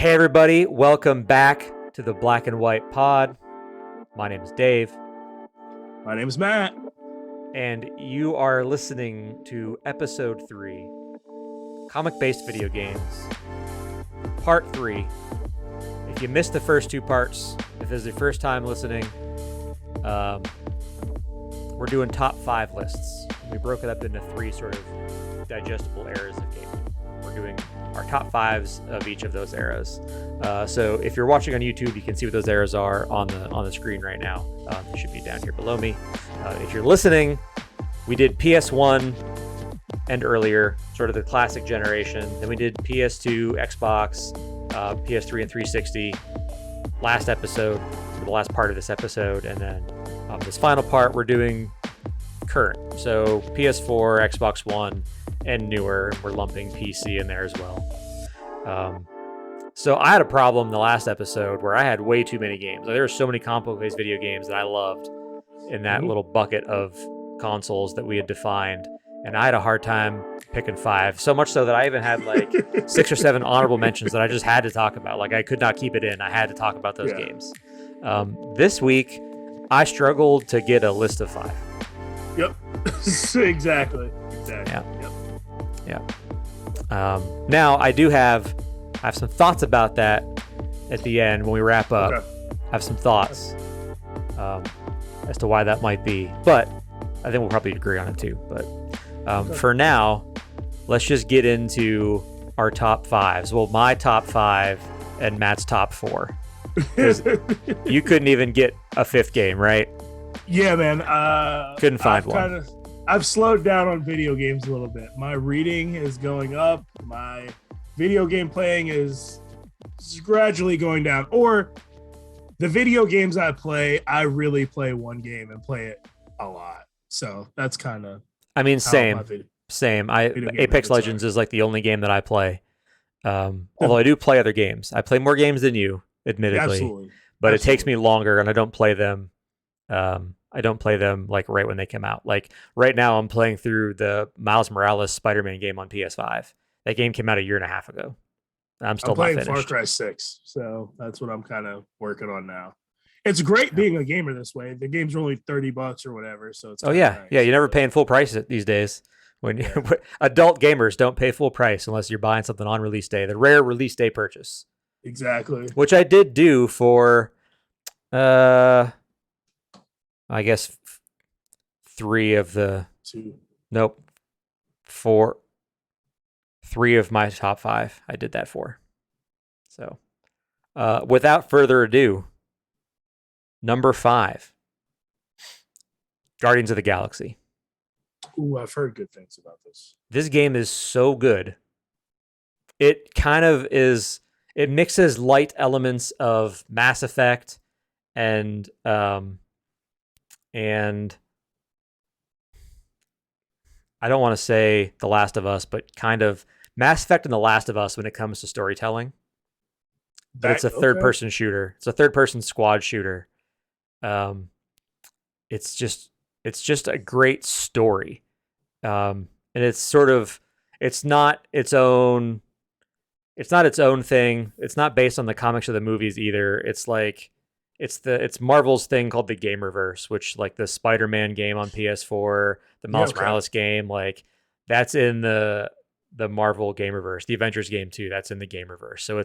Hey everybody, welcome back to the Black and White Pod. My name is Dave. My name is Matt. And you are listening to episode 3, comic-based video games, part 3. If you missed the first 2 parts, if this is your first time listening, we're doing top 5 lists. We broke it up into 3 sort of digestible eras of gaming. We're doing our top 5s of each of those eras. So if you're watching on YouTube, you can see what those eras are on the screen right now. They should be down here below me. If you're listening, we did PS1 and earlier, sort of the classic generation. Then we did PS2, Xbox, PS3, and 360 last episode, for the last part of this episode. And then this final part, we're doing current. So PS4, Xbox One, and newer. We're lumping PC in there as well. So I had a problem the last episode where I had way too many games. There were so many combo-based video games that I loved in that little bucket of consoles that we had defined, and I had a hard time picking 5. So much so that I even had like 6 or 7 honorable mentions that I just had to talk about. Like I could not keep it in. I had to talk about those games. This week, I struggled to get a list of 5. Yep. Exactly. Yeah. Yep. Yeah. Now I do have some thoughts about that at the end when we wrap up. Okay. I have some thoughts as to why that might be, but I think we'll probably agree on it too. But for now, let's just get into our top 5s. Well, my top 5 and Matt's top 4. You couldn't even get a 5th game, right? Yeah, man. Couldn't find one. I've slowed down on video games a little bit. My reading is going up. My video game playing is gradually going down. Or the video games I play, I really play one game and play it a lot. So that's kind of. I mean, same. Apex Legends is like the only game that I play. Although I do play other games. I play more games than you, admittedly. Absolutely. But it takes me longer, and I don't play them. I don't play them like right when they come out. Like right now, I'm playing through the Miles Morales Spider-Man game on PS5. That game came out a year and a half ago. I'm still playing not finished. Far Cry 6, so that's what I'm kind of working on now. It's great being a gamer this way. The games are only $30 or whatever, so it's nice. You're never paying full price these days. When adult gamers don't pay full price unless you're buying something on release day, the rare release day purchase. Exactly. Which I did do for, I guess 3 of the 2. Nope, 4. 3 of my top 5 I did that for. So without further ado, number 5, Guardians of the Galaxy. Ooh, I've heard good things about this. This game is so good. It kind of is, it mixes light elements of Mass Effect and I don't want to say The Last of Us, but kind of Mass Effect and The Last of Us when it comes to storytelling. But it's a third-person shooter. It's a third-person squad shooter. It's just a great story. And it's sort of, it's not its own thing. It's not based on the comics or the movies either. It's like, it's Marvel's thing called the Gamerverse, which like the Spider-Man game on PS4, the Miles Morales game, like that's in the Marvel Gamerverse. The Avengers game too, that's in the Gamerverse. So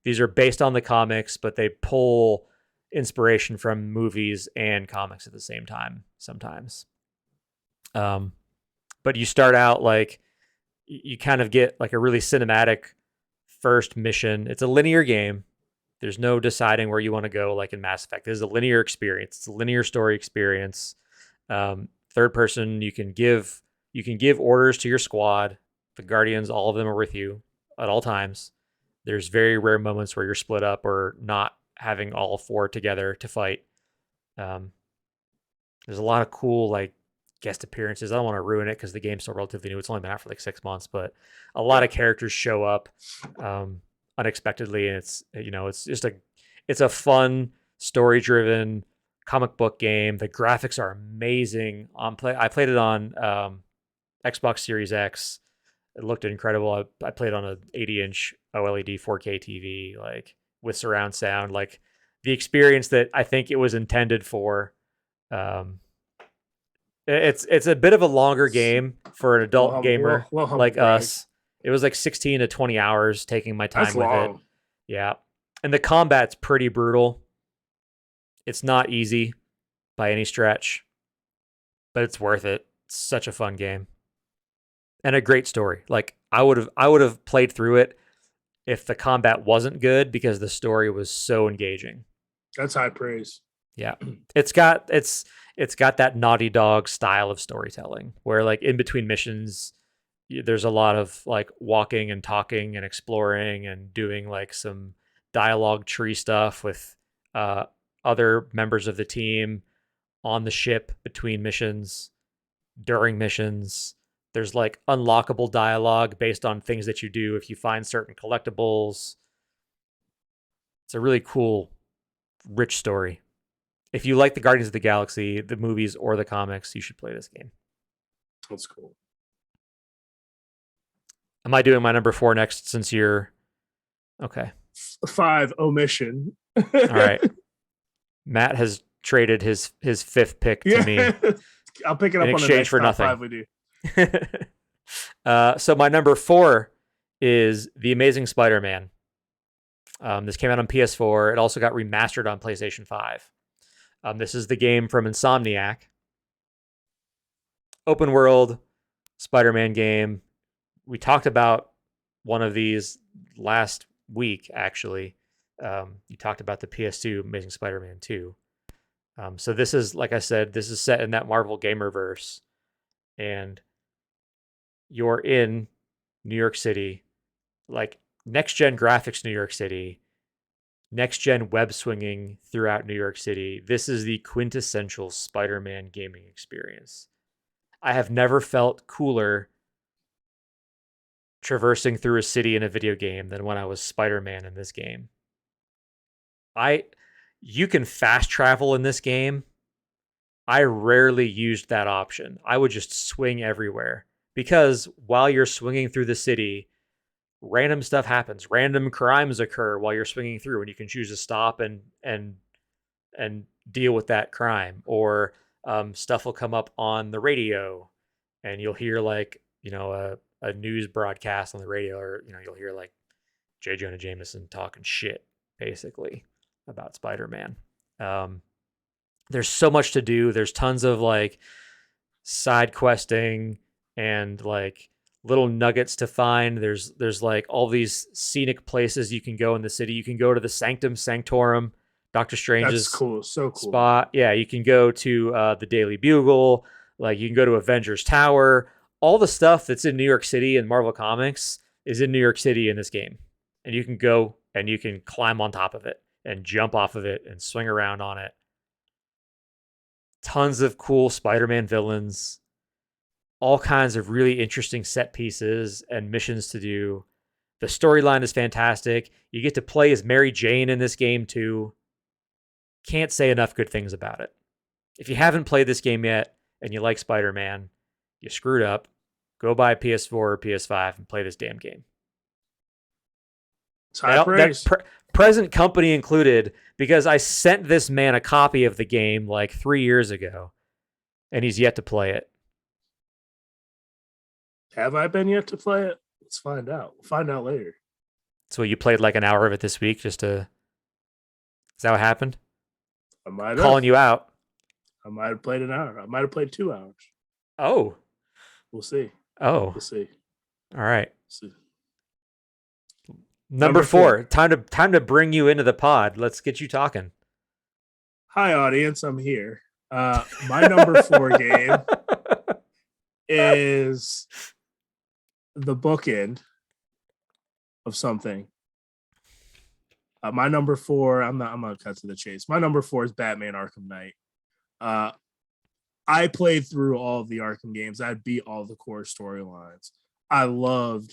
these are based on the comics, but they pull inspiration from movies and comics at the same time sometimes. But you start out like you kind of get like a really cinematic first mission. It's a linear game. There's no deciding where you want to go like in Mass Effect. This is a linear experience. It's a linear story experience. Third person, you can give orders to your squad. The Guardians, all of them are with you at all times. There's very rare moments where you're split up or not having all 4 together to fight. There's a lot of cool like guest appearances. I don't want to ruin it because the game's still relatively new. It's only been out for like 6 months, but a lot of characters show up unexpectedly, and it's a fun, story-driven comic book game. The graphics are amazing. I played it on Xbox Series X. It looked incredible. I played on a 80-inch OLED 4K TV, like with surround sound, like the experience that I think it was intended for. Um, it's a bit of a longer game for an adult gamer Humble like brag. us. It was like 16 to 20 hours taking my That's time with it. long. Yeah. And the combat's pretty brutal. It's not easy by any stretch, but it's worth it. It's such a fun game. And a great story. Like I would have played through it if the combat wasn't good because the story was so engaging. That's high praise. Yeah. It's got that Naughty Dog style of storytelling where like in between missions there's a lot of like walking and talking and exploring and doing like some dialogue tree stuff with uh other members of the team on the ship between missions, during missions. There's like unlockable dialogue based on things that you do if you find certain collectibles. It's a really cool, rich story. If you like the Guardians of the Galaxy, the movies or the comics, you should play this game. That's cool. Am I doing my number 4 next since you're okay? 5 omission. All right. Matt has traded his fifth pick to me I'll pick it up in on the exchange next for top nothing. 5 we do. So my number 4 is The Amazing Spider-Man. This came out on PS4. It also got remastered on PlayStation 5. This is the game from Insomniac. Open world Spider-Man game. We talked about one of these last week, actually. You talked about the PS2 Amazing Spider-Man 2. So this is, like I said, this is set in that Marvel Gamerverse. And you're in New York City, like next-gen graphics New York City, next-gen web swinging throughout New York City. This is the quintessential Spider-Man gaming experience. I have never felt cooler traversing through a city in a video game than when I was Spider-Man in this game. You can fast travel in this game. I rarely used that option. I would just swing everywhere because while you're swinging through the city, random stuff happens. Random crimes occur while you're swinging through, and you can choose to stop and deal with that crime. Or stuff will come up on the radio, and you'll hear like a news broadcast on the radio, or you'll hear like J. Jonah Jameson talking shit basically about Spider-Man. There's so much to do. There's tons of like side questing and like little nuggets to find. There's like all these scenic places you can go in the city. You can go to the Sanctum Sanctorum, Doctor Strange's That's cool. So cool. spot. Yeah, you can go to the Daily Bugle. Like you can go to Avengers Tower. All the stuff that's in New York City and Marvel Comics is in New York City in this game. And you can go and you can climb on top of it and jump off of it and swing around on it. Tons of cool Spider-Man villains, all kinds of really interesting set pieces and missions to do. The storyline is fantastic. You get to play as Mary Jane in this game too. Can't say enough good things about it. If you haven't played this game yet and you like Spider-Man, you screwed up. Go buy a PS4 or PS5 and play this damn game. It's high praise. Present company included, because I sent this man a copy of the game like 3 years ago, and he's yet to play it. Have I been yet to play it? Let's find out. We'll find out later. So you played like an hour of it this week just to... Is that what happened? I might have. Calling you out. I might have played an hour. I might have played 2 hours. Oh. We'll see. Oh. We'll see. All right. We'll see. Number 4. Time to bring you into the pod. Let's get you talking. Hi, audience. I'm here. My number 4 game is the bookend of something. My number 4. I'm gonna cut to the chase. My number 4 is Batman: Arkham Knight. I played through all of the Arkham games. I beat all the core storylines. I love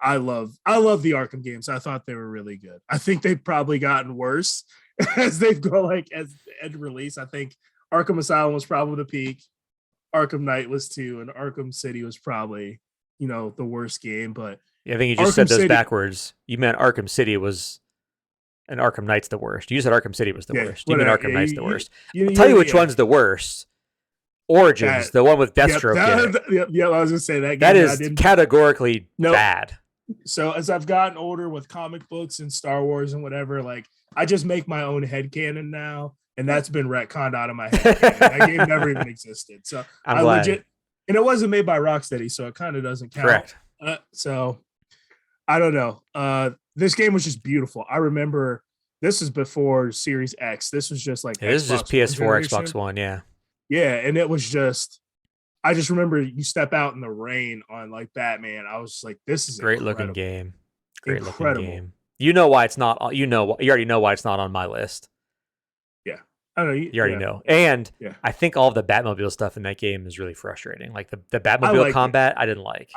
the Arkham games. I thought they were really good. I think they've probably gotten worse as they've gone as end release. I think Arkham Asylum was probably the peak. Arkham Knight was 2, and Arkham City was probably the worst game, but Yeah, I think you just Arkham said those City, backwards. You meant Arkham City was and Arkham Knight's the worst. You said Arkham City was the yeah, worst. You mean whatever. Arkham Yeah, Knight's the worst. I'll tell you you which yeah, one's the worst. Origins, that. the one with Yep, Deathstroke in it. yep. I was gonna say that That game. I is didn't. categorically No. bad. So as I've gotten older with comic books and Star Wars and whatever, like I just make my own headcanon now, and that's been retconned out of my head. That game never even existed. So I'm I glad. legit, and it wasn't made by Rocksteady, so it kind of doesn't count. Correct. So I don't know. This game was just beautiful. I remember this is before Series X. This was just like It is just PS4, Xbox One, yeah. Yeah, and it was just. I just remember you step out in the rain on like Batman. I was like, this is great incredible. looking game. Great Incredible. looking game. You know why it's not. You already know why it's not on my list. Yeah, I don't know. You already know. And yeah. I think all of the Batmobile stuff in that game is really frustrating. Like the Batmobile combat, I didn't like.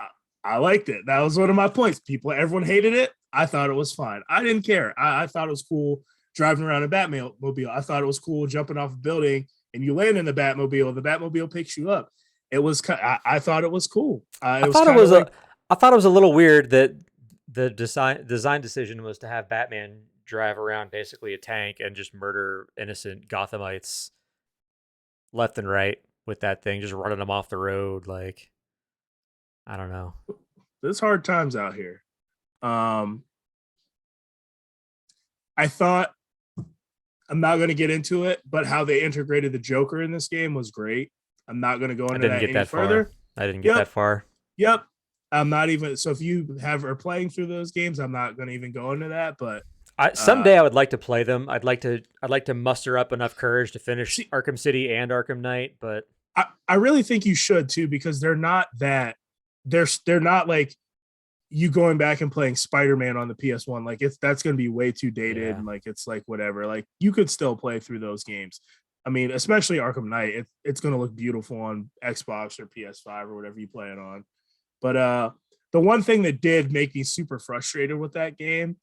I liked it. That was one of my points. Everyone hated it. I thought it was fine. I didn't care. I thought it was cool driving around a Batmobile. I thought it was cool jumping off a building and you land in the Batmobile picks you up. It was. I thought it was cool. I thought it was a little weird that the design decision was to have Batman drive around basically a tank and just murder innocent Gothamites left and right with that thing, just running them off the road. Like, I don't know. There's hard times out here. I thought, I'm not going to get into it, but how they integrated the Joker in this game was great. I'm not going to go into that any further. I didn't get that far. Yep. I'm not even. So if you are playing through those games, I'm not going to even go into that. But someday I would like to play them. I'd like to muster up enough courage to finish Arkham City and Arkham Knight. But I really think you should too, because they're not that. They're not like you going back and playing Spider-Man on the PS1. Like that's going to be way too dated. Yeah. And like it's like whatever. Like you could still play through those games. I mean, especially Arkham Knight, it's going to look beautiful on Xbox or PS5 or whatever you play it on. But the one thing that did make me super frustrated with that game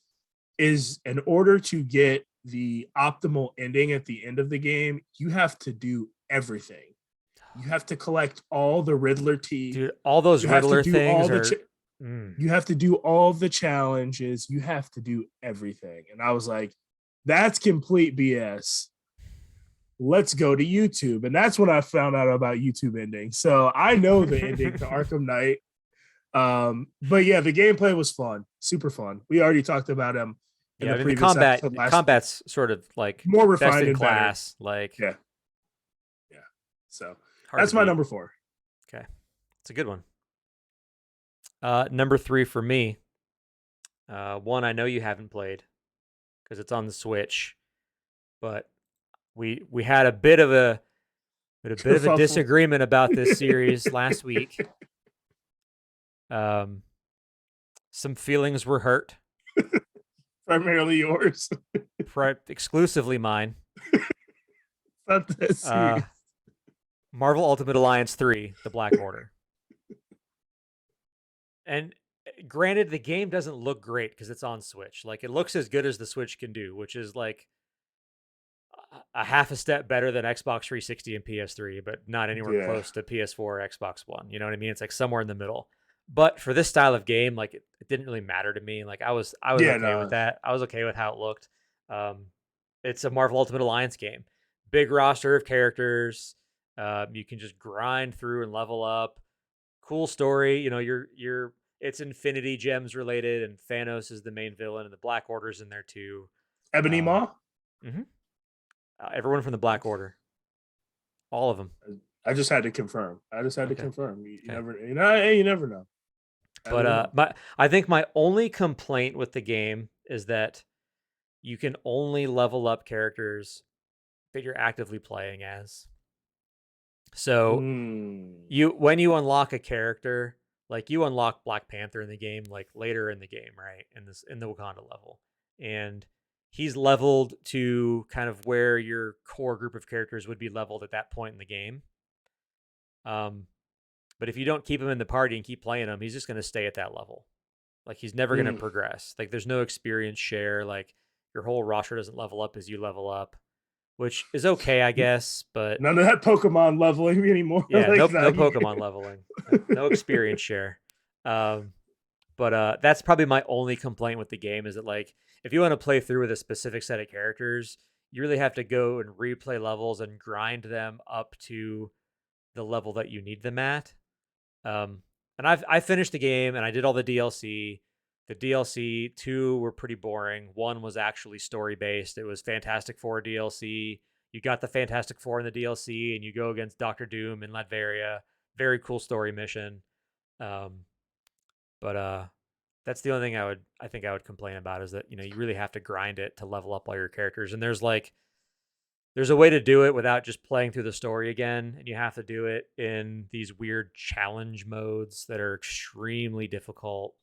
is in order to get the optimal ending at the end of the game, you have to do everything. You have to collect all the Riddler teeth. Dude, all those Riddler things you have to do all of the challenges. You have to do everything. And I was like, that's complete BS. Let's go to YouTube. And that's when I found out about YouTube endings. So I know the ending to Arkham Knight. But yeah, the gameplay was fun. Super fun. We already talked about him. Yeah, the combat's sort of like more refined in class. Better. Like yeah. So that's my number 4. Okay. It's a good one. Number 3 for me. One I know you haven't played because it's on the Switch, but we had a bit of a disagreement about this series last week. Some feelings were hurt. Primarily yours. Exclusively mine. Not that serious. Marvel Ultimate Alliance 3, The Black Order. And granted, the game doesn't look great because it's on Switch. Like, it looks as good as the Switch can do, which is like a half a step better than Xbox 360 and PS3, but not anywhere close to PS4 or Xbox One. You know what I mean? It's like somewhere in the middle. But for this style of game, like it didn't really matter to me. Like I was okay with that. I was okay with how it looked. It's a Marvel Ultimate Alliance game. Big roster of characters. You can just grind through and level up. Cool story. You know, it's Infinity Gems related, and Thanos is the main villain, and the Black Order's in there too. Ebony Maw? Mm-hmm. Everyone from the Black Order. All of them. I just had to confirm. You never know. But I think my only complaint with the game is that you can only level up characters that you're actively playing as. So when you unlock a character, like you unlock Black Panther in the game, like later in the game, right? In the Wakanda level. And he's leveled to kind of where your core group of characters would be leveled at that point in the game. But if you don't keep him in the party and keep playing him, he's just going to stay at that level. Like he's never going to progress. Like there's no experience share. Like your whole roster doesn't level up as you level up, which is okay, I guess. But none of that Pokemon leveling anymore. Yeah, like no Pokemon leveling. No experience share. Um, but that's probably my only complaint with the game is that like if you want to play through with a specific set of characters, you really have to go and replay levels and grind them up to the level that you need them at. Um, and I finished the game and I did all the DLC. The DLC two were pretty boring. One was actually story based. It was Fantastic Four DLC. You got the Fantastic Four in the DLC, and you go against Doctor Doom in Latveria. Very cool story mission. Um, but that's the only thing I think I would complain about is that you really have to grind it to level up all your characters, and there's a way to do it without just playing through the story again, and you have to do it in these weird challenge modes that are extremely difficult.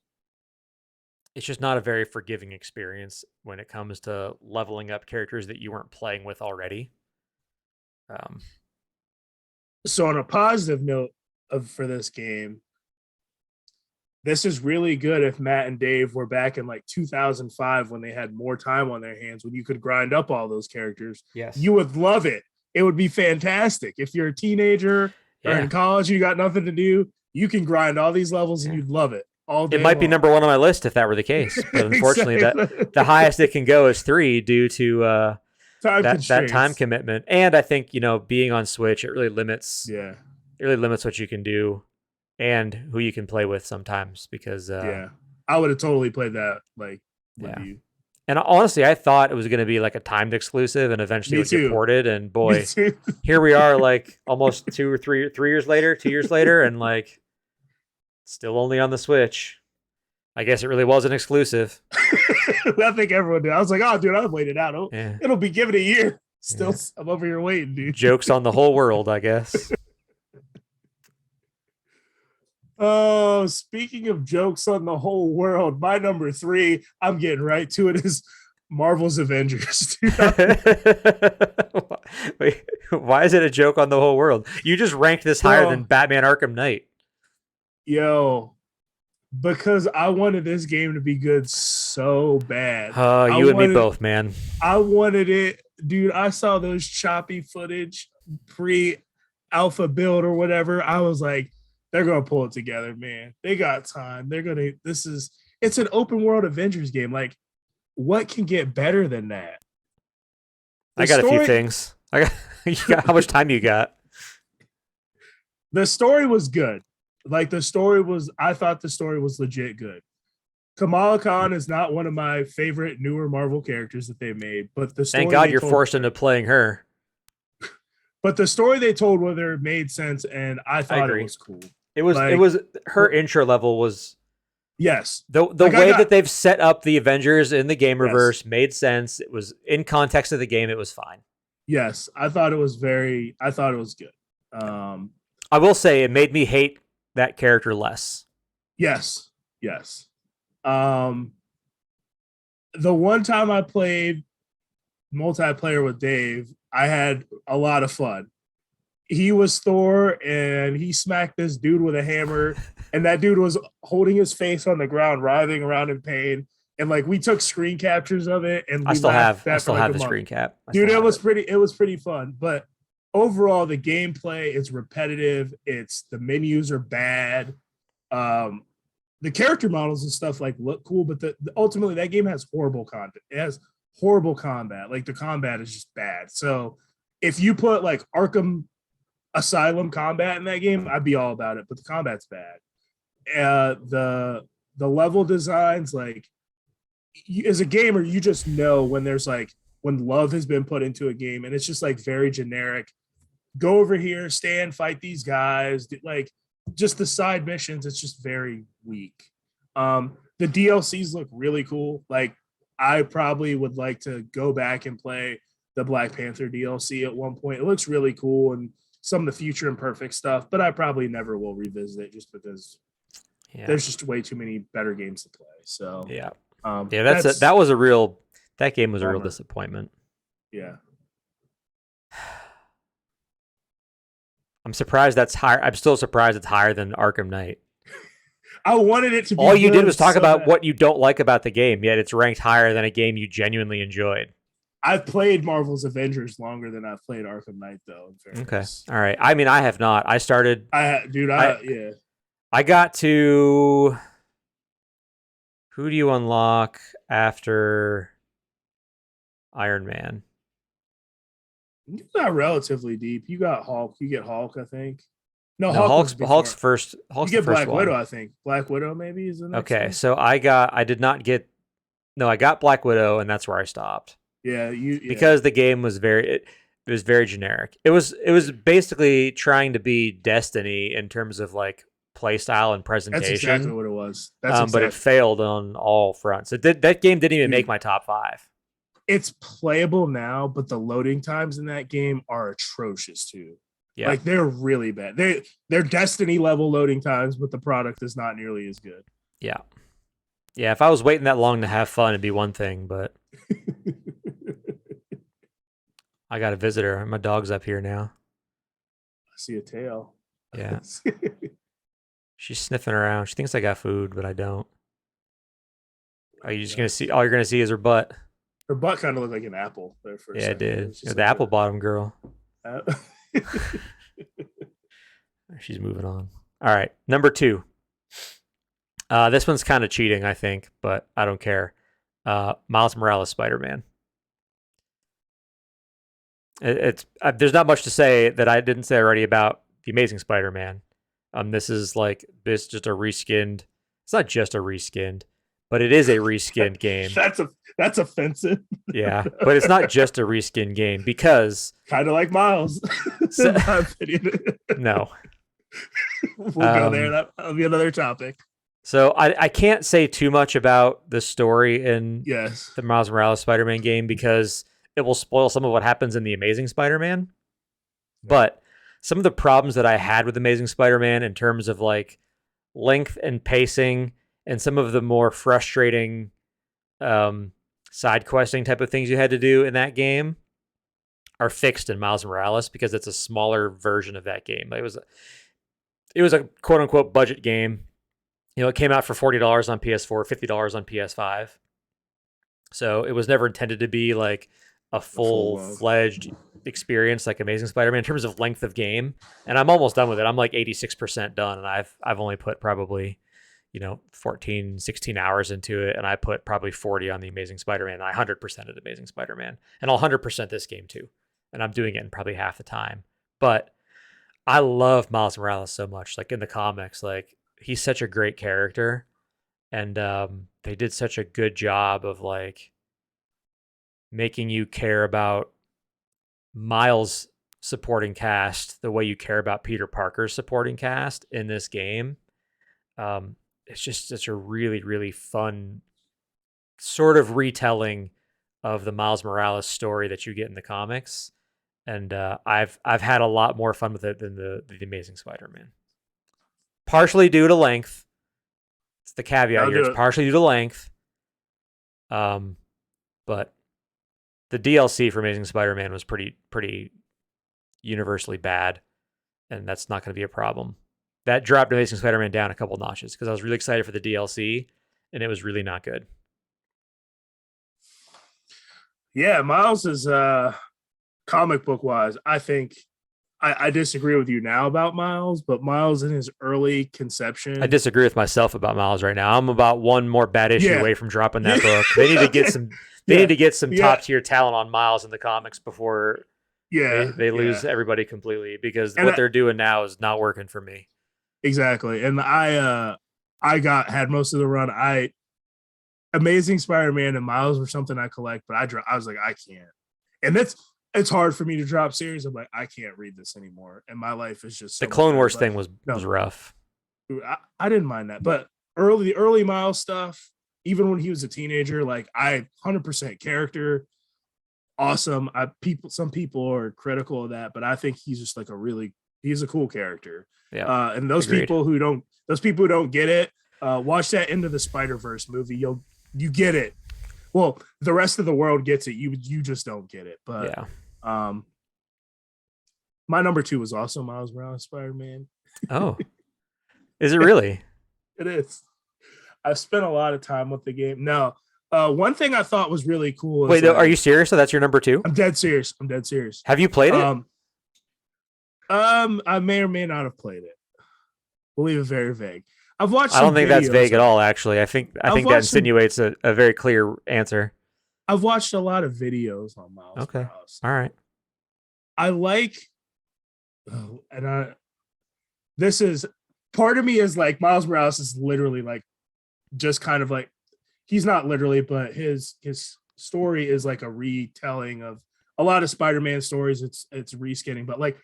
It's just not a very forgiving experience when it comes to leveling up characters that you weren't playing with already. Um, So on a positive note for this game, this is really good if Matt and Dave were back in like 2005 when they had more time on their hands, when you could grind up all those characters. yes. You would love it. It would be fantastic. If you're a teenager or in college, you got nothing to do, you can grind all these levels and you'd love it all day. It might be number one on my list if that were the case. But unfortunately, Exactly. the highest it can go is 3 due to that time constraints. commitment. And I think, being on Switch, it really limits Yeah. it really limits what you can do and who you can play with sometimes because Yeah. I would have totally played that like with yeah. you. And honestly, I thought it was going to be like a timed exclusive and eventually Me it would get too. ported. And Me boy, too. here we are like almost 2 years later, and like still only on the Switch. I guess it really was an exclusive. I think everyone did. I was like, oh, dude, I've waited out. Yeah. It'll be given a year. Still, Yeah. I'm over here waiting, dude. Jokes on the whole world, I guess. Oh, speaking of jokes on the whole world, my number 3, I'm getting right to it, is Marvel's Avengers. Wait, why is it a joke on the whole world? You just ranked this higher than Batman Arkham Knight. Yo, because I wanted this game to be good so bad. You and me both, man. I wanted it, dude. I saw those choppy footage pre-alpha build or whatever. I was like, they're gonna pull it together, man. They got time. It's an open world Avengers game. Like, what can get better than that? I got a few things. How much time you got? The story was good. Like, I thought the story was legit good. Kamala Khan is not one of my favorite newer Marvel characters that they made, but the story, thank God you're forced into playing her. But the story they told whether it made sense, and I thought it was cool. It was her intro level was yes. The way that they've set up the Avengers in the game reverse made sense. It was in context of the game. It was fine. Yes, I thought it was good. I will say it made me hate that character less. Yes. The one time I played multiplayer with Dave, I had a lot of fun. He was Thor and he smacked this dude with a hammer, and that dude was holding his face on the ground, writhing around in pain. And like, we took screen captures of it, and I still have the screen cap. Dude, it was pretty fun. But overall, the gameplay is repetitive. The menus are bad. The character models and stuff like look cool, but ultimately that game has horrible content. It has horrible combat. Like, the combat is just bad. So if you put like Arkham Asylum combat in that game, I'd be all about it. But the combat's bad. The level designs, like, as a gamer, you just know when love has been put into a game, and it's just like very generic. Go over here, stand, fight these guys. Like, just the side missions, it's just very weak. The DLCs look really cool. Like, I probably would like to go back and play the Black Panther DLC at one point. It looks really cool, and some of the Future Imperfect stuff, but I probably never will revisit it just because there's just way too many better games to play. So that game was a real disappointment. Yeah. I'm surprised that's higher. I'm still surprised it's higher than Arkham Knight. I wanted it to be. All you did was talk about what you don't like about the game, yet it's ranked higher than a game you genuinely enjoyed. I've played Marvel's Avengers longer than I've played Arkham Knight, though. Okay. All right. I mean, I have not. I started. Yeah. I got to. Who do you unlock after Iron Man? It's not relatively deep. You got Hulk. You get Hulk, I think. No, No, Hulk was Hulk's before. first. You Hulk's the get first Black one. Widow, I think. Black Widow maybe is the next Okay, one. so I did not get. No, I got Black Widow, and that's where I stopped Yeah. because the game was it was very generic. It was basically trying to be Destiny in terms of like play style and That's exactly presentation, what it was. That's but it exactly, failed on all fronts. That game didn't even make dude. my top five. It's playable now, but the loading times in that game are atrocious too. Yeah, Like they're really bad. They're Destiny level loading times, but the product is not nearly as good. yeah, yeah. If I was waiting that long to have fun, it'd be one thing, but I got a visitor. My dog's up here now. I see a tail. Yeah, she's sniffing around. She thinks I got food, but I don't. Are you just gonna see? All you're gonna see is her butt. Her butt kind of looked like an apple there for a Yeah, it second. It did. was You're just the like apple bottom girl. a, She's moving on. All right, number two. This one's kind of cheating, I think, but I don't care. Miles Morales Spider-Man. It's there's not much to say that I didn't say already about the Amazing Spider-Man. This is just a reskinned. It's not just a reskinned, but it is a reskinned game. that's offensive. Yeah, but it's not just a reskinned game because Kind of like Miles, so, in my opinion. no. We'll go there. That'll be another topic. So I can't say too much about the story in Yes. the Miles Morales Spider-Man game because it will spoil some of what happens in the Amazing Spider-Man. But some of the problems that I had with Amazing Spider-Man in terms of like length and pacing and some of the more frustrating side questing type of things you had to do in that game are fixed in Miles Morales because it's a smaller version of that game. It was a quote unquote budget game. You know, it came out for $40 on PS4, $50 on PS5. So it was never intended to be like a full-fledged experience like Amazing Spider-Man in terms of length of game. And I'm almost done with it. I'm like 86% done, and I've only put probably 14, 16 hours into it, and I put probably 40 on the Amazing Spider-Man. And I 100%ed Amazing Spider-Man, and I'll 100% this game too. And I'm doing it in probably half the time. But I love Miles Morales so much. Like in the comics, like he's such a great character, and they did such a good job of like making you care about Miles' supporting cast the way you care about Peter Parker's supporting cast in this game. It's just such a really, really fun sort of retelling of the Miles Morales story that you get in the comics. And I've had a lot more fun with it than the Amazing Spider-Man. Partially due to length. It's the caveat here. It's partially due to length. But the DLC for Amazing Spider-Man was pretty universally bad, and that's not going to be a problem. That dropped Amazing Spider-Man down a couple notches because I was really excited for the DLC, and it was really not good. Yeah, Miles is comic book wise, I think I disagree with you now about Miles, but Miles in his early conception. I disagree with myself about Miles right now. I'm about one more bad issue away from dropping that book. They need to get some. They need to get some top tier talent on Miles in the comimes before they lose everybody completely because what they're doing now is not working for me. Exactly, and I had most of the run. Amazing Spider-Man and Miles were something I collect, but I was like I can't, and it's hard for me to drop series. I'm like I can't read this anymore, and my life is just the Clone Wars thing was rough. I didn't mind that, but the early Miles stuff, even when he was a teenager, like I 100% character, awesome. Some people are critical of that, but I think he's just like he's a cool character. Yeah, and those people who don't get it, watch that Into the Spider-Verse movie. You get it. Well, the rest of the world gets it. You just don't get it. But yeah. My number 2 was also Miles Morales Spider-Man. Oh, is it really? It is. I've spent a lot of time with the game. No, one thing I thought was really cool. Wait, are you serious? So that's your number 2? I'm dead serious. Have you played it? I may or may not have played it. We'll leave it very vague. I've watched I some don't think that's vague videos. at all. Actually, I I've think that watched some. insinuates a very clear answer. I've watched a lot of videos on Miles Okay. Morales. All right. I like, oh, and I. This is part of me is like Miles Morales is literally like just kind of like he's not literally, but his story is like a retelling of a lot of Spider-Man stories. It's reskinning, but like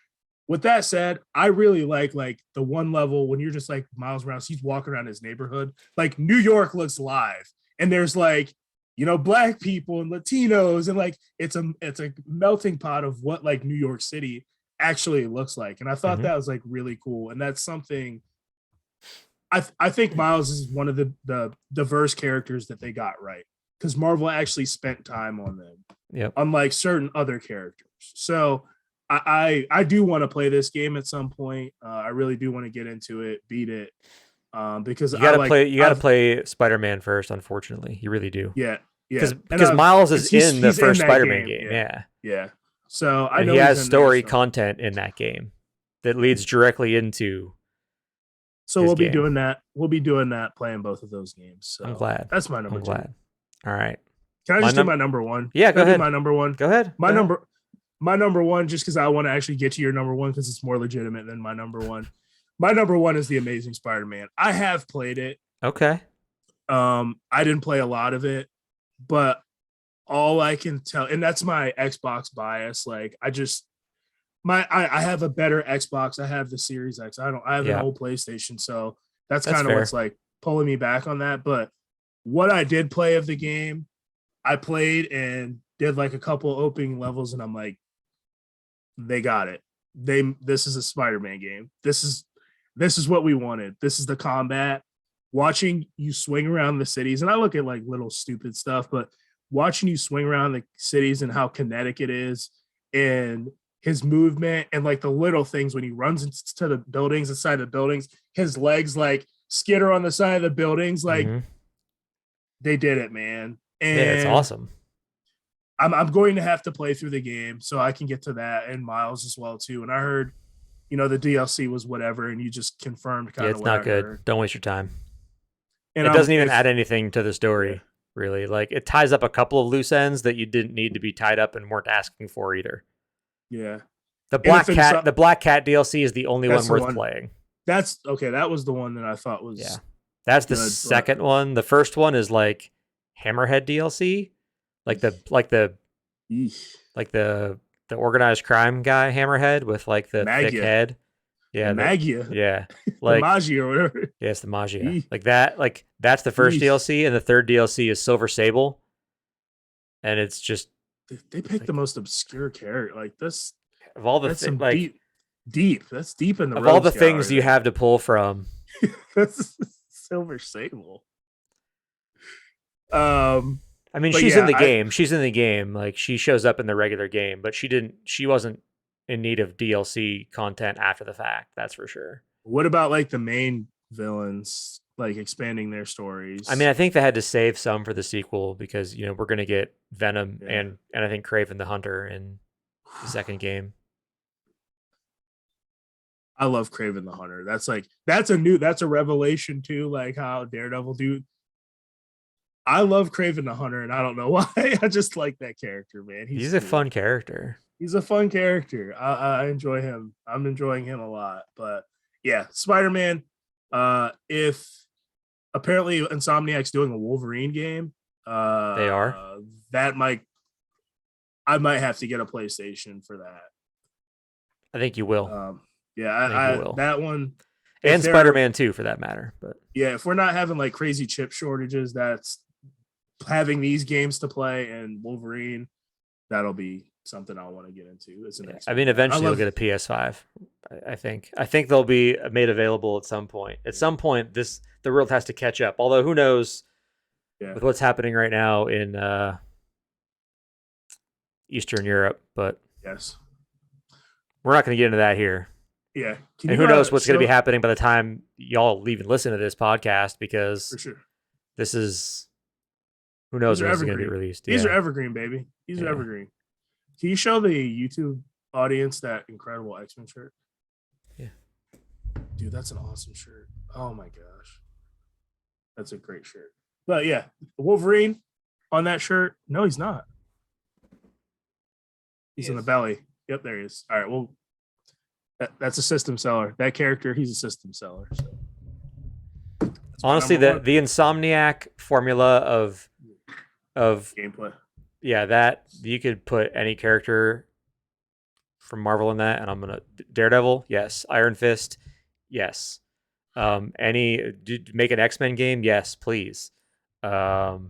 with that said, I really like the one level when you're just like Miles Morales, he's walking around his neighborhood, like New York looks live, and there's like black people and Latinos, and like it's a melting pot of what like New York City actually looks like, and I thought Mhm. that was like really cool, and that's something I think Miles is one of the diverse characters that they got right because Marvel actually spent time on them, Yep. unlike certain other characters. So I do want to play this game at some point. I really do want to get into it, beat it, because You I gotta like play. You gotta I've play Spider-Man first. Unfortunately, you really do. yeah yeah, and Because Miles is in the he's in first that Spider-Man game. game. Yeah Yeah, yeah. So I and he know he's has in there. story So content in that game that leads directly into so his we'll be game. doing that. We'll be doing that, playing both of those games. I'm So glad. that's my number I'm two. glad. All right. Can I just do my number one? Yeah, Can go I do ahead. my number one? Go ahead. My Go ahead. number one, just because I want to actually get to your number one because it's more legitimate than my number one. My number one is the Amazing Spider-Man. I have played it. Okay. I didn't play a lot of it, but all I can tell, and that's my Xbox bias. Like I have a better Xbox. I have the Series X. I have an Yeah, old PlayStation, so that's that's kind of what's fair. like pulling me back on that. But what I did play of the game, I played and did like a couple opening levels, and I'm like, they got it. This is a Spider-Man game. This is what we wanted. This is the combat. Watching you swing around the cities, and I look at like little stupid stuff, but watching you swing around the cities and how kinetic it is, and his movement, and like the little things when he runs into the buildings, inside the buildings, his legs like skitter on the side of the buildings, like Hmm. they did it, man. Yeah, it's And awesome. I'm going to have to play through the game so I can get to that and Miles as well too. And I heard, the DLC was whatever, and you just confirmed Yeah, kind of it's what I not good. heard. Don't waste your time. And It doesn't even if add anything to the yeah, story, really. Like it ties up a couple of loose ends that you didn't need to be tied up and weren't asking for either. yeah. The And if Black Cat, the Black Cat DLC is the only that's one the worth one. playing. That's okay. That was the one that I thought Yeah. was That's the good, but second one. The first one is like Hammerhead DLC, like the eesh. like the organized crime guy Hammerhead with like the thick Magia, head. the Yeah, Magia, yeah. the Like Magia or whatever. yeah, it's the Magia. Eesh. Like that, that's the first Eesh. DLC, and the third DLC is Silver Sable. And it's just They picked the like most obscure character. Like this, of all the that's some like deep. That's deep in the of all rogues the things gallery. you have to pull from. That's Silver Sable. Um, I mean, but she's yeah, in the game. She's in the game. Like she shows up in the regular game, but she wasn't in need of DLC content after the fact. That's for sure. what about like the main villains, like expanding their stories? I mean, I think they had to save some for the sequel because we're gonna get Venom Yeah. and I think Kraven the Hunter in the second game. I love Craven the Hunter. That's a revelation too, like how Daredevil do. I love Craven the Hunter, and I don't know why. I just like that character, man. He's a Cool. fun character. He's a fun character. I enjoy him. I'm enjoying him a lot. But yeah, Spider-Man. If apparently Insomniac's doing a Wolverine game, They are. that might I might have to get a PlayStation for that. I think you will, Yeah, I think you will. that one and they're- Spider-Man 2 for that matter. But Yeah, if we're not having like crazy chip shortages, that's having these games to play and Wolverine, that'll be something I want to get into. I mean, eventually you'll get a PS5. I think. I think they'll be made available at some point. At some point, the world has to catch up. Although who knows with what's happening right now in Eastern Europe. But yes, we're not going to get into that here. yeah. And who knows what's going to be happening by the time y'all even listen to this podcast, because for sure. this is who knows when it's going to be released. These are evergreen, baby. These are evergreen. Can you show the YouTube audience that incredible X-Men shirt? Yeah. Dude, that's an awesome shirt. Oh my gosh. That's a great shirt. But yeah, Wolverine on that shirt. No, he's not. He's in the belly. Yep, there he is. All right, well, that's a system seller. That character, he's a system seller. So Honestly, the Insomniac formula of gameplay. Yeah, that you could put any character from Marvel in that, and I'm gonna Daredevil, yes. Iron Fist, yes. Make an X-Men game, yes, please. Captain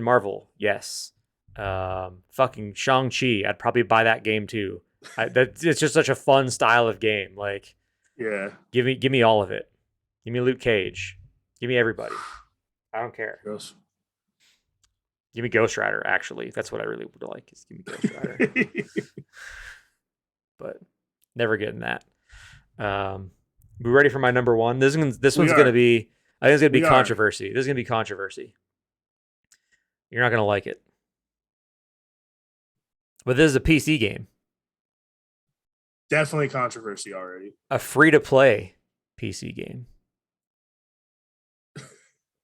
Marvel, yes. Fucking Shang-Chi, I'd probably buy that game too. It's just such a fun style of game. Like, yeah, give me all of it. Give me Luke Cage. Give me everybody. I don't care. Gross. Give me Ghost Rider. Actually, that's what I really would like. Is give me Ghost Rider. But never getting that. We ready for my number one? This one's gonna be. I think it's gonna be controversy. This is gonna be controversy. You're not gonna like it. But this is a PC game. Definitely controversy already. A free-to-play PC game.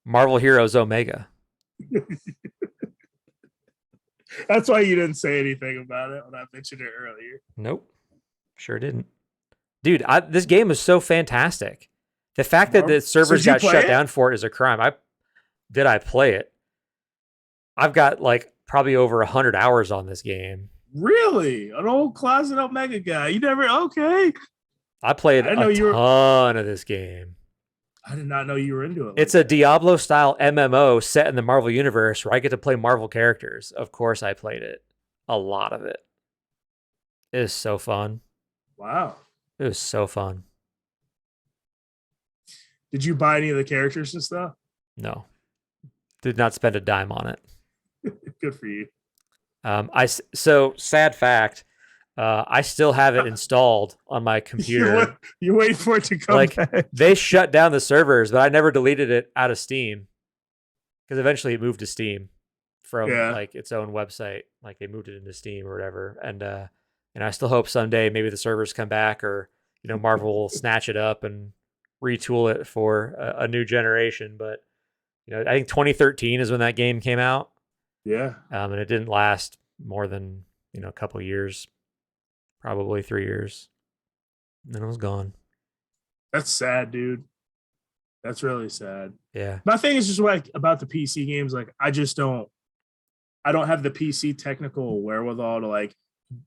Marvel Heroes Omega. That's why you didn't say anything about it when I mentioned it earlier. Nope. Sure didn't. Dude, this game is so fantastic. The fact that the servers got shut down for it is a crime. I play it? I've got like probably over 100 hours on this game. Really? An old closet Omega guy. You never okay. I played a ton of this game. I did not know you were into it. It's a Diablo-style MMO set in the Marvel Universe where I get to play Marvel characters. Of course I played it. A lot of it. It is so fun. Wow. It was so fun. Did you buy any of the characters and stuff? No. Did not spend a dime on it. Good for you. So sad fact, I still have it installed on my computer. You wait for it to come back. They shut down the servers, but I never deleted it out of Steam because eventually it moved to Steam from like its own website. Like they moved it into Steam or whatever. And I still hope someday maybe the servers come back or Marvel will snatch it up and retool it for a new generation. But I think 2013 is when that game came out. Yeah. And it didn't last more than a couple years. Probably 3 years. And then it was gone. That's sad, dude. That's really sad. Yeah. My thing is just like about the PC games, like I don't have the PC technical wherewithal to like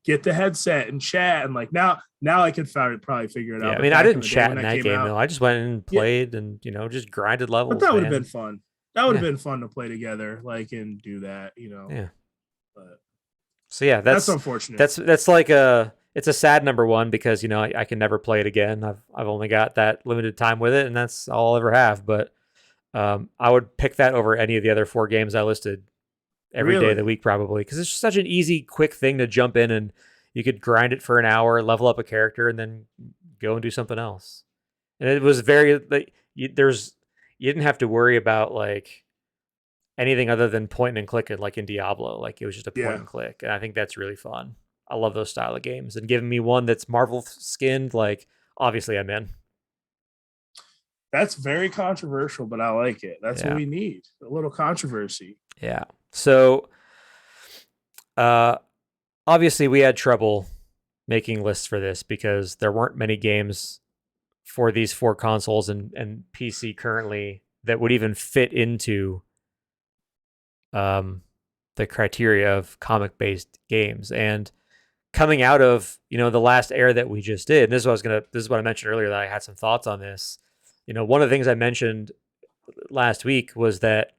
get the headset and chat and like now I can probably figure it out. I mean, I didn't chat in that game though. I just went and played and just grinded levels. But that would have been fun. That would have been fun to play together, like and do that, Yeah. But so yeah, that's unfortunate. That's like it's a sad number one because I can never play it again. I've only got that limited time with it, and that's all I'll ever have. But I would pick that over any of the other 4 games I listed every day of the week probably because it's such an easy, quick thing to jump in and you could grind it for an hour, level up a character, and then go and do something else. And it was very like you didn't have to worry about like anything other than point and click it like in Diablo. Like it was just a point and click, and I think that's really fun. I love those style of games, and giving me one that's Marvel skinned, like obviously I'm in. That's very controversial, but I like it. That's what we need. A little controversy. Yeah. So obviously we had trouble making lists for this because there weren't many games for these 4 consoles and PC currently that would even fit into the criteria of comic-based games. And coming out of the last era that we just did, and this is what I mentioned earlier that I had some thoughts on this. One of the things I mentioned last week was that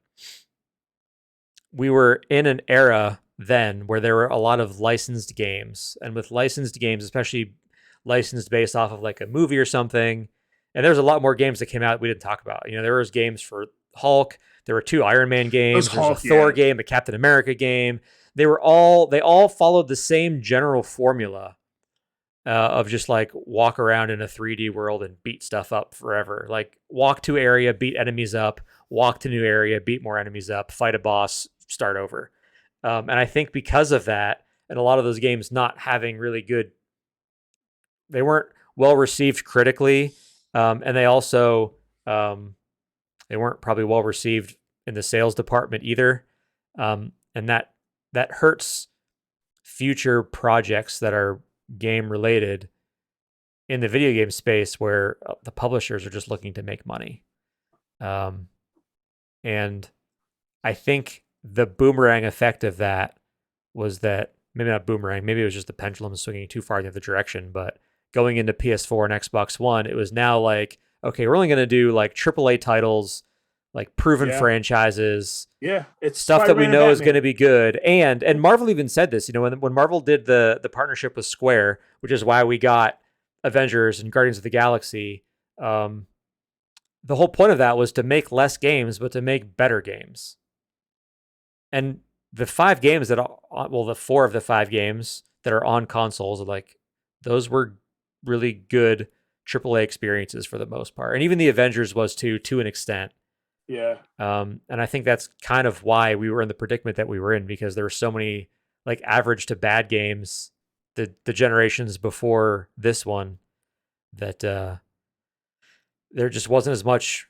we were in an era then where there were a lot of licensed games, and with licensed games, especially licensed based off of like a movie or something, and there's a lot more games that came out we didn't talk about. There was games for Hulk, there were 2 Iron Man games, there's a Thor game, a Captain America game. They all followed the same general formula of just like walk around in a 3D world and beat stuff up forever. Like walk to area, beat enemies up, walk to new area, beat more enemies up, fight a boss, start over. And I think because of that, and a lot of those games not having really good, they weren't well received critically, And they also they weren't probably well received in the sales department either, and that hurts future projects that are game related in the video game space where the publishers are just looking to make money. And I think the boomerang effect of that was that maybe not boomerang, maybe it was just the pendulum swinging too far in the other direction. But going into PS4 and Xbox One, it was now like, okay, we're only going to do like AAA titles, like proven Yeah. franchises, Yeah. It's stuff that we Spider-Man and know is going Batman. to be good. And Marvel even said this, when Marvel did the partnership with Square, which is why we got Avengers and Guardians of the Galaxy. The whole point of that was to make less games, but to make better games. And the 5 games the 4 of the 5 games that are on consoles are like, those were really good AAA experiences for the most part. And even the Avengers was to an extent. Yeah. And I think that's kind of why we were in the predicament that we were in, because there were so many like average to bad games the generations before this one that there just wasn't as much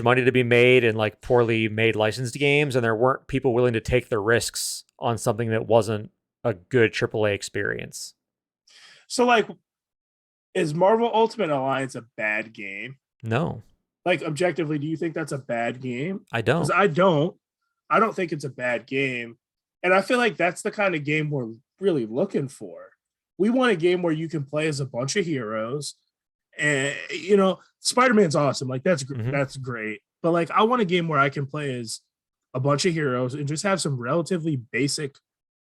money to be made in like poorly made licensed games, and there weren't people willing to take the risks on something that wasn't a good AAA experience. So like, is Marvel Ultimate Alliance a bad game? No, Like objectively, do you think that's a bad game? I Because don't. I don't. I don't think it's a bad game. And I feel like that's the kind of game we're really looking for. We want a game where you can play as a bunch of heroes. And Spider-Man's awesome. Like Mm-hmm. that's great. But like I want a game where I can play as a bunch of heroes and just have some relatively basic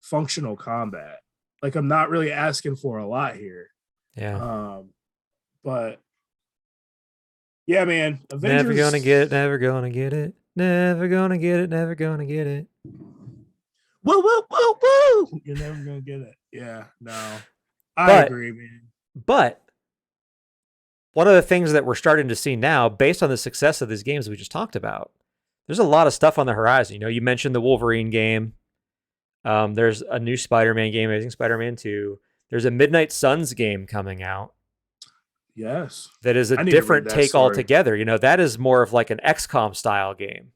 functional combat. Like I'm not really asking for a lot here. Yeah. But yeah, man, Never gonna Avengers. get it. Never gonna get it. Never gonna get it. Never gonna get it. Woo, woo, woo, woo. You're never gonna get it. Yeah, no. I But agree, man. but one of the things that we're starting to see now, based on the success of these games we just talked about, there's a lot of stuff on the horizon. You mentioned the Wolverine game. There's a new Spider-Man game, Amazing Spider-Man 2. There's a Midnight Suns game coming out Yes. that is a I need to read different that take story. altogether. That is more of like an XCOM style game.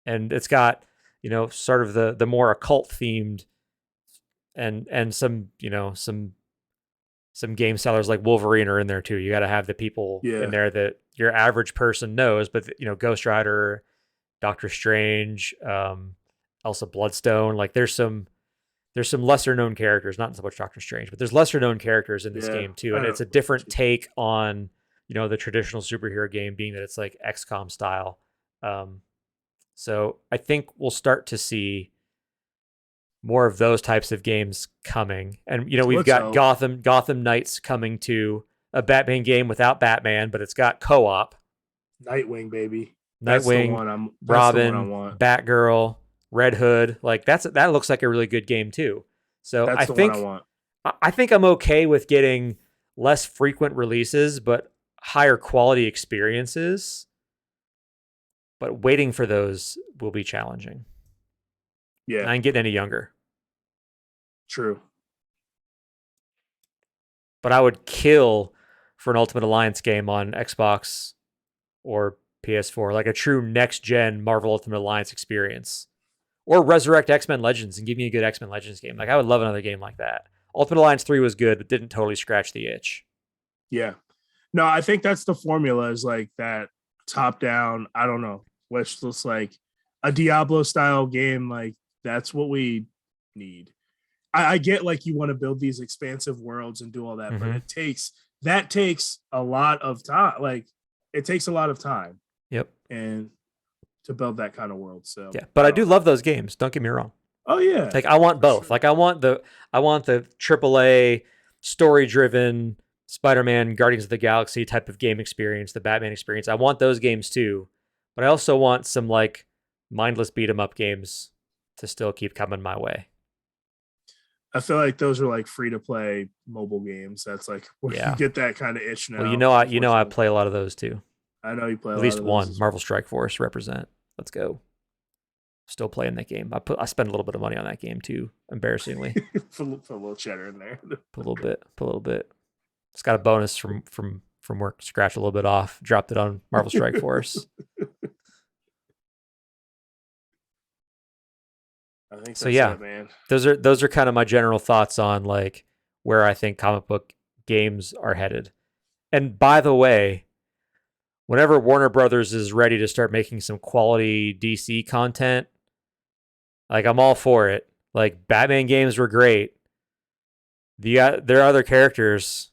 And it's got, sort of the more occult themed and some game sellers like Wolverine are in there too. You got to have the people in Yeah. there that your average person knows, but Ghost Rider, Doctor Strange, Elsa Bloodstone, like there's some lesser known characters, not so much Doctor Strange, but there's lesser known characters in this Yeah. game too, I and know. it's a different take on the traditional superhero game, being that it's like XCOM style. So I think we'll start to see more of those types of games coming, and we've Let's got hope. Gotham Knights coming to a Batman game without Batman, but it's got co-op. Nightwing, baby. That's the Nightwing, one I Robin, want. Batgirl, Red Hood, like that looks like a really good game too. So That's the one I want. I think I'm okay with getting less frequent releases, but higher quality experiences. But waiting for those will be challenging. And Yeah, I ain't getting any younger. true. But I would kill for an Ultimate Alliance game on Xbox or PS4, like a true next gen Marvel Ultimate Alliance experience. Or resurrect X-Men Legends and give me a good X-Men Legends game. Like I would love another game like that. Ultimate Alliance 3 was good, but didn't totally scratch the itch. Yeah. No, I think that's the formula is like that top down, I don't know, which looks like a Diablo style game. Like that's what we need. I get like you want to build these expansive worlds and do all that, but Mm-hmm. that takes a lot of time. Like it takes a lot of time Yep. and to build that kind of world. So Yeah, but I I don't do know. love those games. Don't get me wrong. Oh yeah, Like I want for both. sure. Like I want the AAA story driven Spider-Man Guardians of the Galaxy type of game experience, the Batman experience. I want those games too, but I also want some like mindless beat 'em up games to still keep coming my way. I feel like those are like free to play mobile games. That's like where you Yeah. get that kind of itch Well, now. I Unfortunately, play a lot of those too. I know you play a At lot least of those one as Marvel well. Strike Force represent. Let's go. Still playing that game. I spend a little bit of money on that game too. Embarrassingly, Put a little cheddar in there. put a little bit. It's got a bonus from from work, scratched a little bit off, dropped it on Marvel Strike Force. I think So that's yeah, it, man. those are kind of my general thoughts on like where I think comic book games are headed. And by the way, whenever Warner Brothers is ready to start making some quality DC content, like I'm all for it. Like Batman games were great. There are other characters.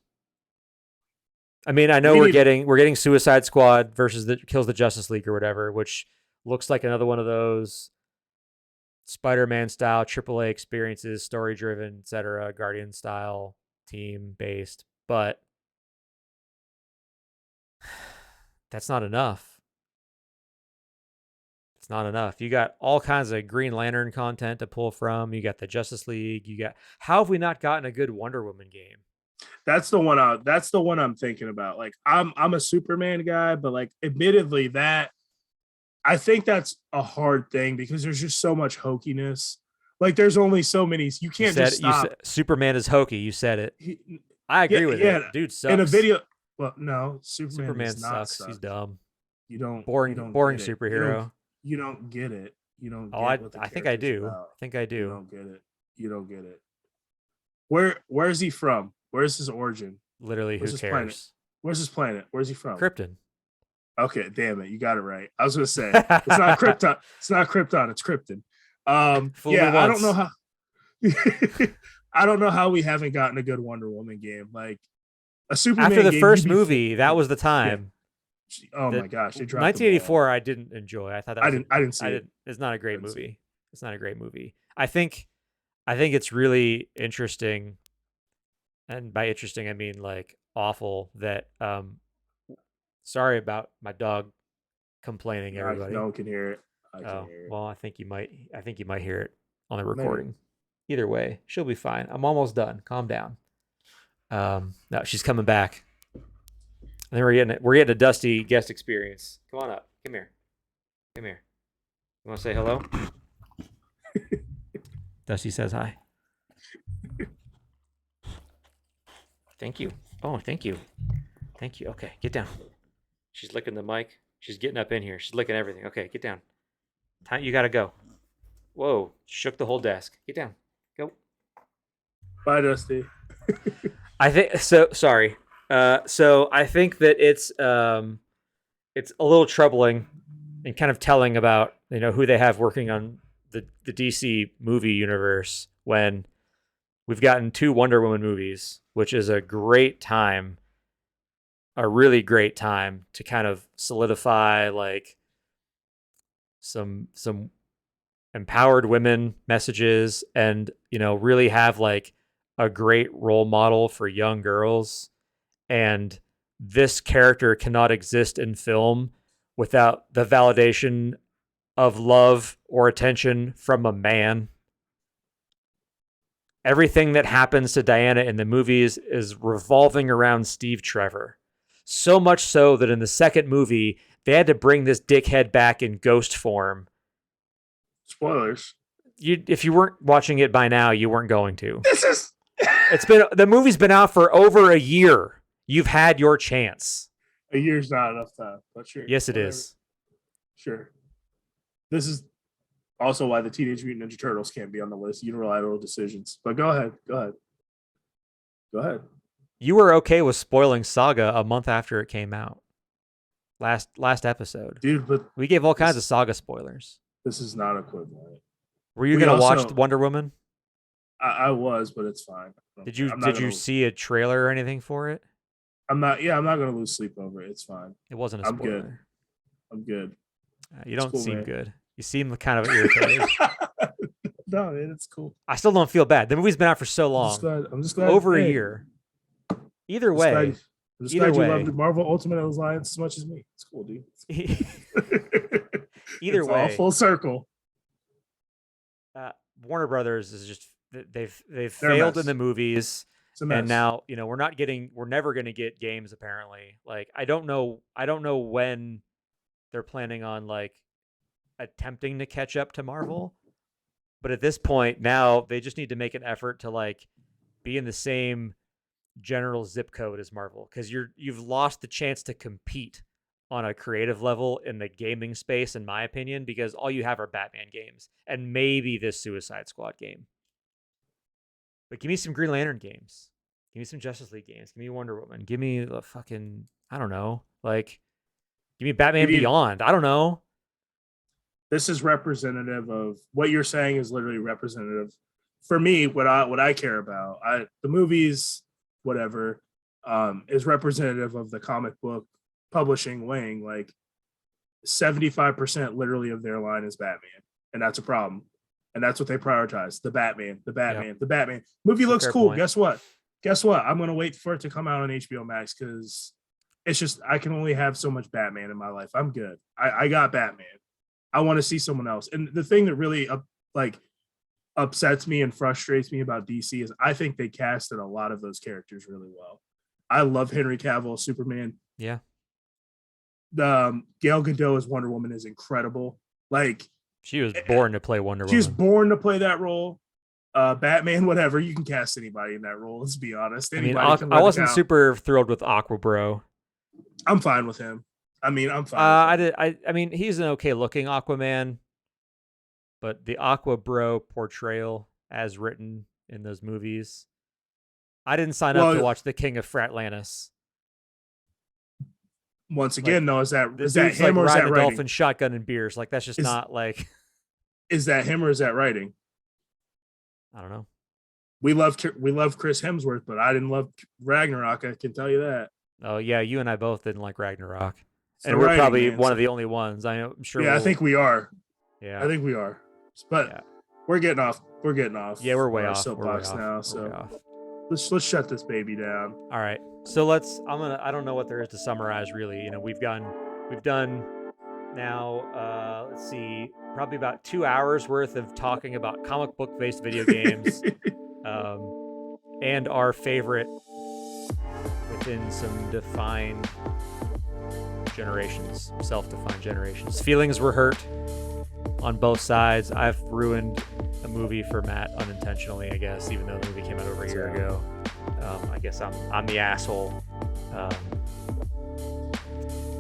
I mean, I know We we're need getting Suicide Squad versus the Kills the Justice League or whatever, which looks like another one of those Spider-Man style AAA experiences, story driven, etc., Guardian style, team based, but that's not enough. It's not enough. You got all kinds of Green Lantern content to pull from. You got the Justice League. You got how have we not gotten a good Wonder Woman game? that's the one. That's the one I'm thinking about. Like I'm a Superman guy, but like admittedly that I think that's a hard thing because there's just so much hokiness. Like there's only so many. You can't just You stop. said Superman is hokey. You said it. He, I yeah, agree with yeah. it. Dude In a sucks. video, well, no, Superman Superman does not sucks. suck. He's dumb. You don't Boring get it. superhero. You don't get it. You don't Oh, get what the I think I character's do. about. I think I You do. don't get it. You don't get it. Where's he from? Where's his origin? Literally, Where's who his planet? cares? Where's his planet? Where's he from? Krypton. Okay, damn it, you got it right. I was gonna say it's not Krypton. It's not Krypton. It's Krypton. Fool me I don't know once. how. I don't know how we haven't gotten a good Wonder Woman game. Like a Superman After the game, first movie, that was the yeah. time. Oh The my gosh, they dropped the ball. 1984, I didn't enjoy. I thought that was I didn't see it. It's not a great Didn't see it. movie. It's not a great movie. I think it's really interesting, and by interesting I mean like awful. That sorry about my dog complaining. Everybody. No one can hear it. I can Oh hear it. well, I think you might hear it on the Maybe. recording. Either way, she'll be fine. I'm almost done. Calm down. No, she's coming back. And then we're getting a Dusty guest experience. Come on up. Come here. Come here. You want to say hello? Dusty says hi. Thank you. Oh, thank you. Thank you. Okay, get down. She's licking the mic. She's getting up in here. She's licking everything. Okay, get down. Time, you gotta go. Whoa, shook the whole desk. Get down. Go. Bye, Dusty. I think so. Sorry. So I think that it's a little troubling and kind of telling about who they have working on the DC movie universe when we've gotten 2 Wonder Woman movies, which is a great time, a really great time to kind of solidify like some empowered women messages and really have like a great role model for young girls. And this character cannot exist in film without the validation of love or attention from a man. Everything that happens to Diana in the movies is revolving around Steve Trevor. So much so that in the second movie, they had to bring this dickhead back in ghost form. Spoilers. If you weren't watching it by now, you weren't going to. It's The movie's been out for over a year. You've had your chance. a year's not enough time, but sure. Yes, it is. Sure. This is also why the Teenage Mutant Ninja Turtles can't be on the list. Unilateral decisions. But go ahead. Go ahead. You were okay with spoiling Saga a month after it came out. Last episode. Dude, but We gave all kinds of Saga spoilers. this is not equivalent. Were you We going to also- watch Wonder Woman? I was, but it's fine. Did you I'm not gonna- see a trailer or anything for it? I'm not gonna lose sleep over it. It's fine. It wasn't a I'm good. spoiler. I'm good. You don't cool, seem man. good. You seem kind of irritated. No, man, it's cool. I still don't feel bad. The movie's been out for so long. I'm just glad. Over a hey, year. Either I'm just glad- way. I'm just either glad you way. loved Marvel Ultimate Alliance as much as me. It's cool, dude. Either It's way. all full circle. Warner Brothers is just they've They're a failed in mess. the movies. It's a mess. And now we're never going to get games apparently. Like I don't know when they're planning on like attempting to catch up to Marvel, but at this point now they just need to make an effort to like be in the same general zip code as Marvel, because you've lost the chance to compete on a creative level in the gaming space, in my opinion, because all you have are Batman games and maybe this Suicide Squad game. But give me some Green Lantern games. Give me some Justice League games. Give me Wonder Woman. Give me the fucking, I don't know, like, give me Batman Beyond. I don't know. This is representative of what you're saying. Is literally representative for me. What I care about, the movies, whatever, is representative of the comic book publishing wing. Like 75% literally of their line is Batman, and that's a problem. And that's what they prioritize: the Batman. Movie looks cool. Point. Guess what? I'm gonna wait for it to come out on HBO Max because it's just I can only have so much Batman in my life. I'm good. I got Batman. I want to see someone else. And the thing that really upsets me and frustrates me about DC is I think they casted a lot of those characters really well. I love Henry Cavill, Superman. Yeah. The Gal Gadot as Wonder Woman is incredible. Like, she was born to play Wonder Woman. She was born to play that role. Batman, whatever. You can cast anybody in that role. Let's be honest. Anybody I wasn't super thrilled with Aqua Bro. I'm fine with him. I'm fine. I mean, he's an okay looking Aquaman, but the Aqua Bro portrayal as written in those movies, I didn't sign up to watch The King of Fratlantis. Once again, though, is that him or is that riding writing? Dolphin, shotgun, and beers. Like, that's just not like. Is that him or is that writing? I don't know. We love Chris Hemsworth, but I didn't love Ragnarok. I can tell you that. Oh yeah, you and I both didn't like Ragnarok, and we're probably one of the only ones. I'm sure. Yeah, I think we are. Yeah, I think we are. But we're getting off. Yeah, we're way off. Soapbox now. So let's shut this baby down. All right. So I don't know what there is to summarize really. You know, we've done now, let's see, probably about 2 hours worth of talking about comic book based video games, and our favorite within some defined generations, self-defined generations. Feelings were hurt on both sides. I've ruined a movie for Matt unintentionally, I guess, even though the movie came out over a year ago. I guess I'm the asshole.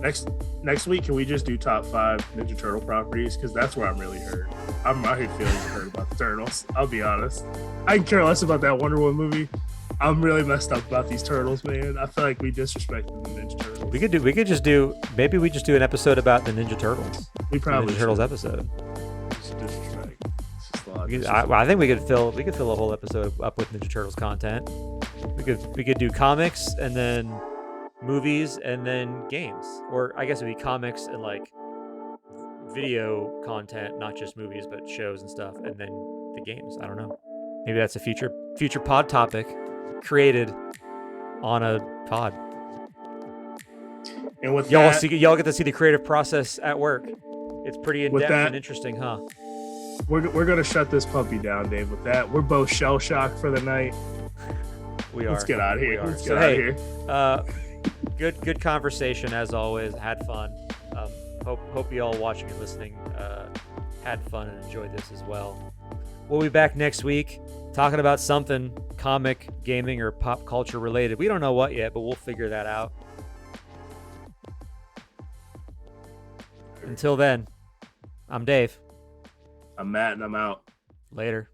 Next week, can we just do top 5 Ninja Turtle properties? Because that's where I'm really hurt. My feelings hurt about the Turtles. I'll be honest. I can care less about that Wonder Woman movie. I'm really messed up about these Turtles, man. I feel like we disrespected the Ninja Turtles. Maybe we just do an episode about the Ninja Turtles. We probably Ninja Turtles episode. It's disrespect. I think we could fill a whole episode up with Ninja Turtles content. We could do comics and then movies and then games, or I guess it'd be comics and like video content, not just movies but shows and stuff, and then the games. I don't know. Maybe that's a future pod topic created on a pod. And with y'all get to see the creative process at work. It's pretty in-depth and interesting, huh? We're gonna shut this puppy down, Dave. With that, we're both shell shocked for the night. We are. Let's get out of here. Let's get out of here. Good conversation as always. Had fun. Hope you all watching and listening had fun and enjoyed this as well. We'll be back next week talking about something comic, gaming, or pop culture related. We don't know what yet, but we'll figure that out. Until then, I'm Dave. I'm Matt, and I'm out. Later.